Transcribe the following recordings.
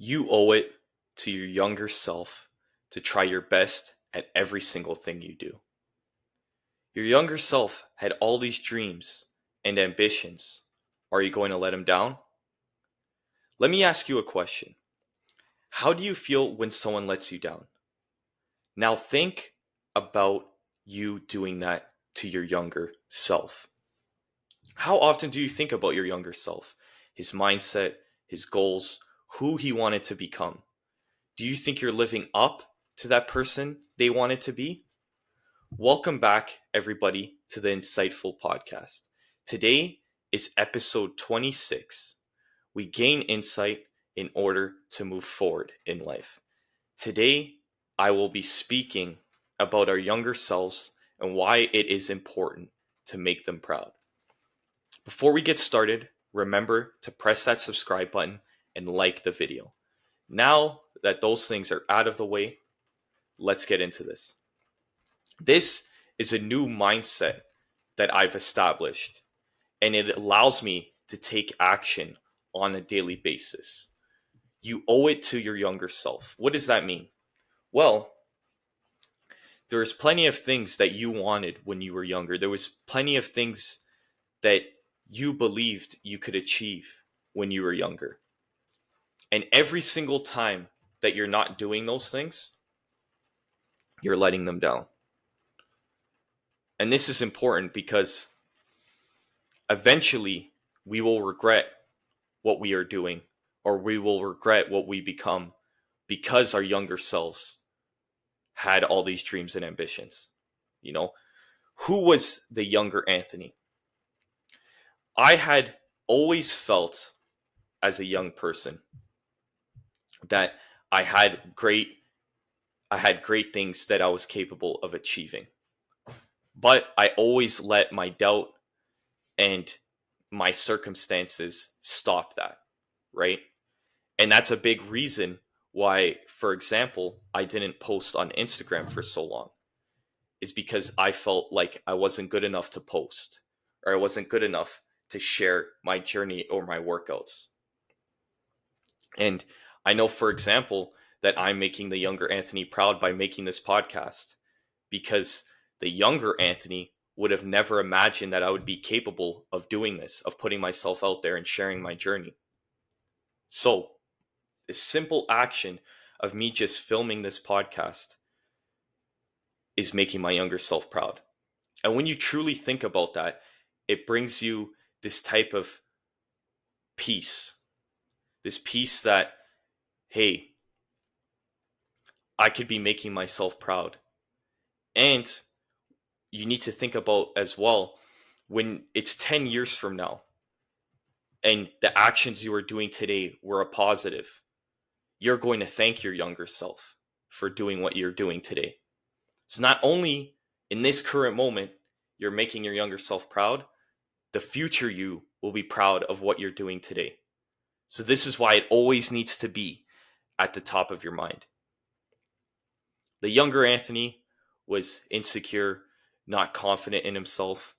You owe it to your younger self to try your best at every single thing you do. Your younger self had all these dreams and ambitions. Are you going to let him down? Let me ask you a question. How do you feel when someone lets you down? Now think about you doing that to your younger self. How often do you think about your younger self, his mindset, his goals, who he wanted to become? Do you think you're living up to that person they wanted to be? Welcome back, everybody, to the Insightful Podcast. Today is episode 26. We gain insight in order to move forward in life. Today, I will be speaking about our younger selves and why it is important to make them proud. Before we get started, remember to press that subscribe button and like the video. Now that those things are out of the way, let's get into this. This is a new mindset that I've established, and it allows me to take action on a daily basis. You owe it to your younger self. What does that mean? Well, there's plenty of things that you wanted when you were younger. There was plenty of things that you believed you could achieve when you were younger. And every single time that you're not doing those things, you're letting them down. And this is important because eventually we will regret what we are doing, or we will regret what we become because our younger selves had all these dreams and ambitions. You know, who was the younger Anthony? I had always felt as a young person that I had great I had great things that I was capable of achieving. But I always let my doubt and my circumstances stop that, right? And that's a big reason why, for example, I didn't post on Instagram for so long, is because I felt like I wasn't good enough to post, or I wasn't good enough to share my journey or my workouts. And I know, for example, that I'm making the younger Anthony proud by making this podcast, because the younger Anthony would have never imagined that I would be capable of doing this, of putting myself out there and sharing my journey. So, the simple action of me just filming this podcast is making my younger self proud. And when you truly think about that, it brings you this type of peace. This peace that, hey, I could be making myself proud. And you need to think about as well, when it's 10 years from now and the actions you are doing today were a positive, you're going to thank your younger self for doing what you're doing today. So not only in this current moment, you're making your younger self proud, the future you will be proud of what you're doing today. So this is why it always needs to be at the top of your mind. The younger Anthony was insecure, not confident in himself,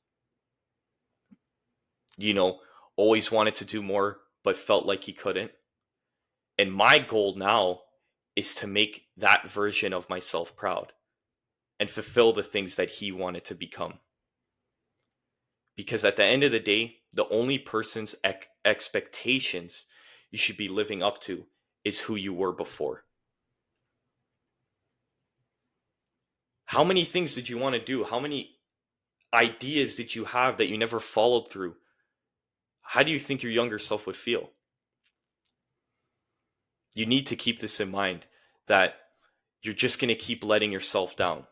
you know, always wanted to do more, but felt like he couldn't. And my goal now is to make that version of myself proud and fulfill the things that he wanted to become. Because at the end of the day, the only person's expectations you should be living up to is who you were before. How many things did you want to do? How many ideas did you have that you never followed through? How do you think your younger self would feel? You need to keep this in mind, that you're just going to keep letting yourself down.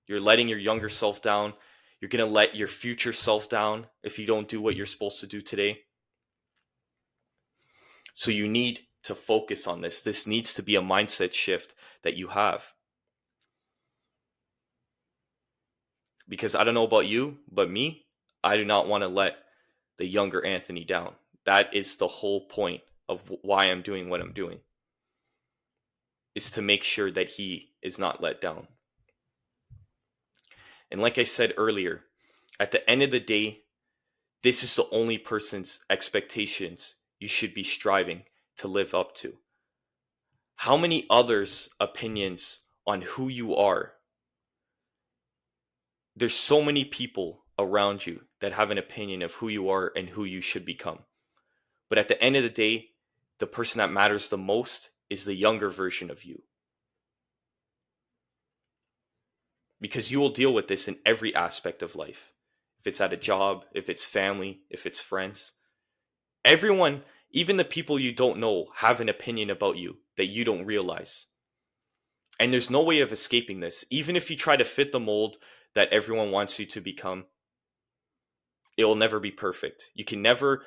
You're letting your younger self down. You're going to let your future self down if you don't do what you're supposed to do today. So you need to focus on this. This needs to be a mindset shift that you have. Because I don't know about you, but me, I do not want to let the younger Anthony down. That is the whole point of why I'm doing what I'm doing, is to make sure that he is not let down. And like I said earlier, at the end of the day, this is the only person's expectations you should be striving to live up to. How many others' opinions on who you are? There's so many people around you that have an opinion of who you are and who you should become. But at the end of the day, the person that matters the most is the younger version of you. Because you will deal with this in every aspect of life. If it's at a job, if it's family, if it's friends. Everyone, even the people you don't know, have an opinion about you that you don't realize. And there's no way of escaping this. Even if you try to fit the mold that everyone wants you to become, it will never be perfect. You can never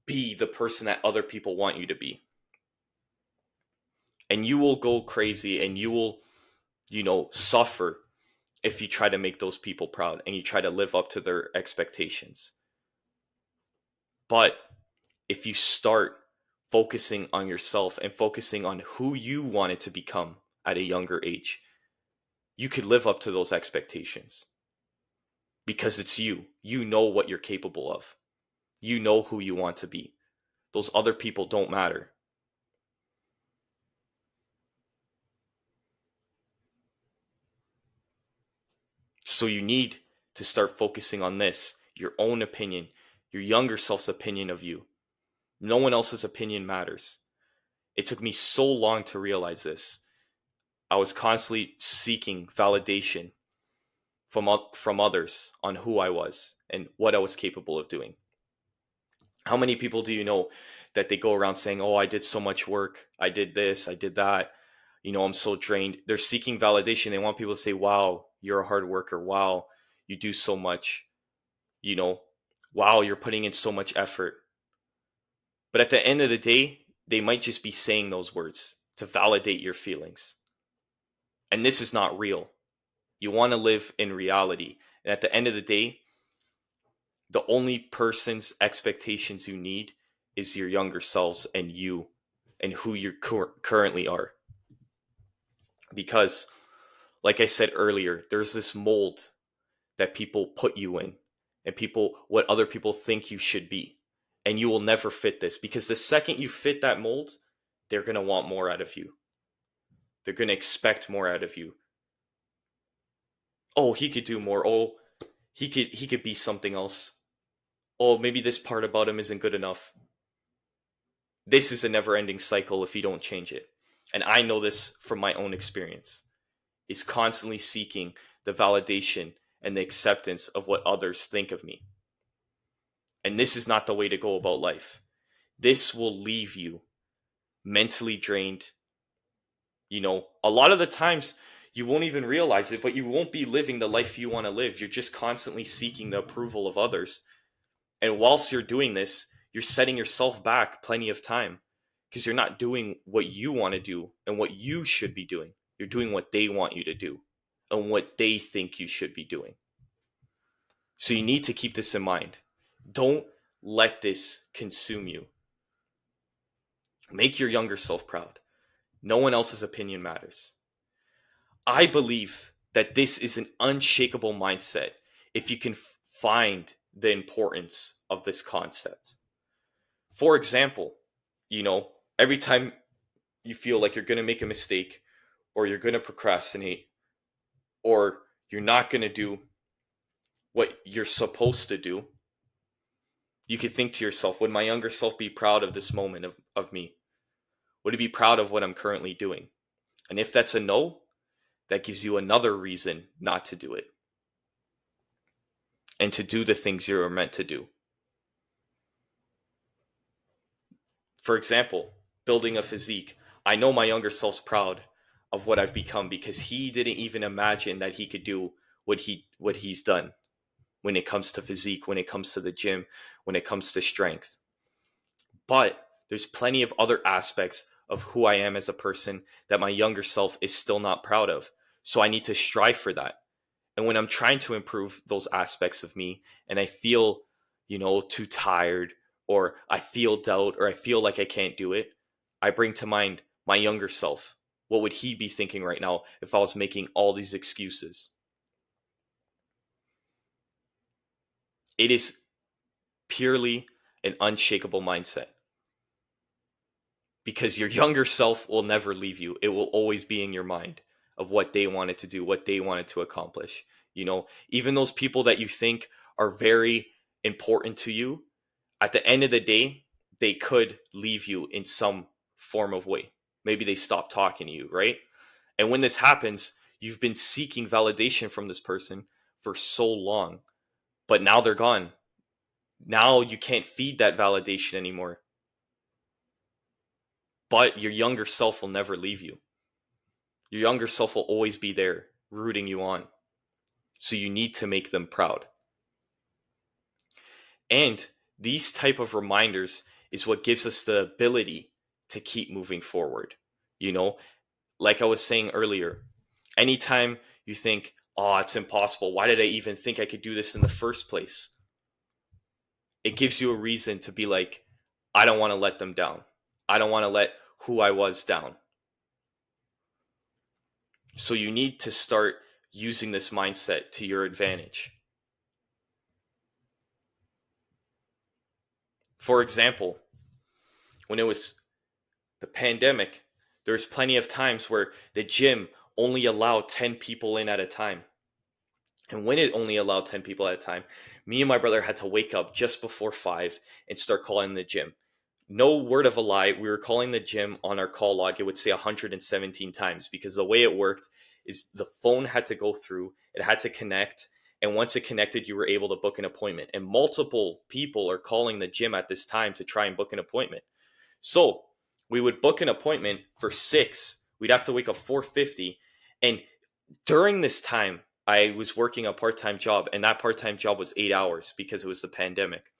be the person that other people want you to be. And you will go crazy and you will, suffer if you try to make those people proud and you try to live up to their expectations. But if you start focusing on yourself and focusing on who you wanted to become at a younger age, you could live up to those expectations because it's you. You know what you're capable of. You know who you want to be. Those other people don't matter. So you need to start focusing on this, your own opinion, your younger self's opinion of you. No one else's opinion matters. It took me so long to realize this. I was constantly seeking validation from others on who I was and what I was capable of doing. How many people do you know that they go around saying, "Oh, I did so much work. I did this, I did that. I'm so drained." They're seeking validation. They want people to say, "Wow, you're a hard worker. Wow, you do so much." You know, "Wow, you're putting in so much effort." But at the end of the day, they might just be saying those words to validate your feelings. And this is not real. You want to live in reality. And at the end of the day, the only person's expectations you need is your younger selves and you and who you currently are. Because, like I said earlier, there's this mold that people put you in and what other people think you should be. And you will never fit this because the second you fit that mold, they're going to want more out of you. They're going to expect more out of you. Oh, he could do more. Oh, he could be something else. Oh, maybe this part about him isn't good enough. This is a never-ending cycle if you don't change it. And I know this from my own experience. Is constantly seeking the validation and the acceptance of what others think of me. And this is not the way to go about life. This will leave you mentally drained. A lot of the times you won't even realize it, but you won't be living the life you want to live. You're just constantly seeking the approval of others. And whilst you're doing this, you're setting yourself back plenty of time because you're not doing what you want to do and what you should be doing. You're doing what they want you to do and what they think you should be doing. So you need to keep this in mind. Don't let this consume you. Make your younger self proud. No one else's opinion matters. I believe that this is an unshakable mindset if you can find the importance of this concept. For example, every time you feel like you're going to make a mistake or you're going to procrastinate or you're not going to do what you're supposed to do, you could think to yourself, would my younger self be proud of this moment of me? Would it be proud of what I'm currently doing? And if that's a no, that gives you another reason not to do it and to do the things you're meant to do. For example, building a physique. I know my younger self's proud of what I've become because he didn't even imagine that he could do what he's done when it comes to physique, when it comes to the gym, when it comes to strength. But there's plenty of other aspects of who I am as a person that my younger self is still not proud of. So I need to strive for that. And when I'm trying to improve those aspects of me and I feel, too tired or I feel doubt or I feel like I can't do it, I bring to mind my younger self. What would he be thinking right now if I was making all these excuses? It is purely an unshakable mindset. because your younger self will never leave you. It will always be in your mind of what they wanted to do, what they wanted to accomplish. Even those people that you think are very important to you, at the end of the day, they could leave you in some form of way. Maybe they stop talking to you, right? And when this happens, you've been seeking validation from this person for so long, but now they're gone. Now you can't feed that validation anymore. But your younger self will never leave you. Your younger self will always be there rooting you on. So you need to make them proud. And these type of reminders is what gives us the ability to keep moving forward. You know, like I was saying earlier, anytime you think, oh, it's impossible. Why did I even think I could do this in the first place? It gives you a reason to be like, I don't want to let them down. I don't want to let who I was down. So you need to start using this mindset to your advantage. For example, when it was the pandemic, there's plenty of times where the gym only allowed 10 people in at a time. And when it only allowed 10 people at a time, me and my brother had to wake up just before 5 and start calling the gym. No word of a lie, we were calling the gym on our call log. It would say 117 times because the way it worked is the phone had to go through, it had to connect. And once it connected, you were able to book an appointment. And multiple people are calling the gym at this time to try and book an appointment. So we would book an appointment for 6. We'd have to wake up 4:50. And during this time, I was working a part-time job, and that part-time job was 8 hours because it was the pandemic.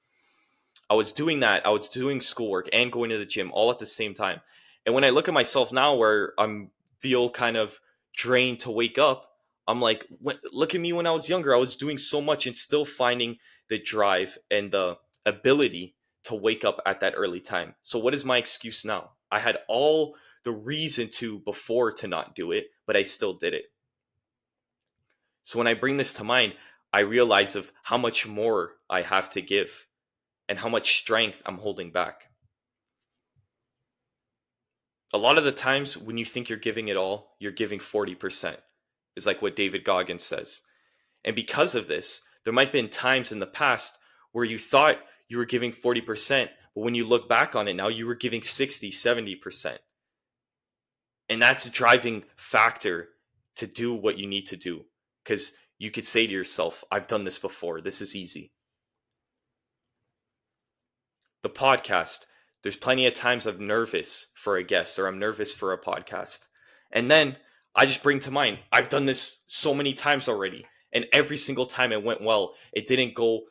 I was doing that. I was doing schoolwork and going to the gym all at the same time. And when I look at myself now, where I'm feel kind of drained to wake up, I'm like, look at me when I was younger. I was doing so much and still finding the drive and the ability to wake up at that early time. So what is my excuse now? I had all the reason to before to not do it, but I still did it. So when I bring this to mind, I realize of how much more I have to give and how much strength I'm holding back. A lot of the times when you think you're giving it all, you're giving 40%, is like what David Goggins says. And because of this, there might have been times in the past where you thought you were giving 40%, but when you look back on it now, you were giving 60, 70%. And that's a driving factor to do what you need to do. Because you could say to yourself, I've done this before, this is easy. The podcast, there's plenty of times I'm nervous for a guest or I'm nervous for a podcast. And then I just bring to mind, I've done this so many times already. And every single time it went well, it didn't go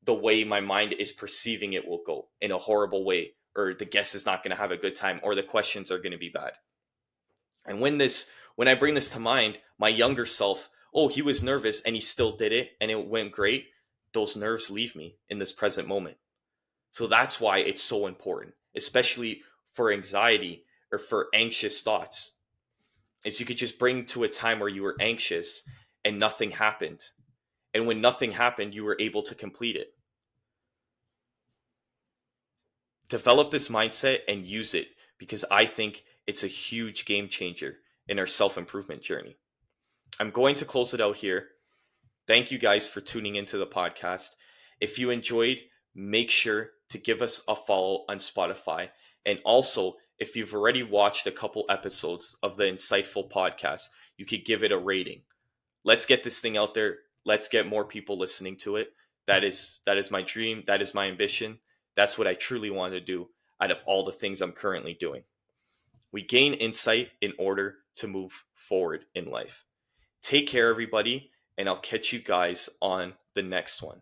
the way my mind is perceiving it will go, in a horrible way, or the guest is not going to have a good time, or the questions are going to be bad. And when I bring this to mind, my younger self, oh, he was nervous and he still did it and it went great. Those nerves leave me in this present moment. So that's why it's so important, especially for anxiety or for anxious thoughts. Is you could just bring to a time where you were anxious and nothing happened. And when nothing happened, you were able to complete it. Develop this mindset and use it because I think it's a huge game changer in our self improvement journey. I'm going to close it out here. Thank you guys for tuning into the podcast. If you enjoyed, make sure to give us a follow on Spotify. And also, if you've already watched a couple episodes of the Insightful podcast, you could give it a rating. Let's get this thing out there. Let's get more people listening to it. That is my dream. That is my ambition. That's what I truly want to do out of all the things I'm currently doing. We gain insight in order to move forward in life. Take care, everybody, and I'll catch you guys on the next one.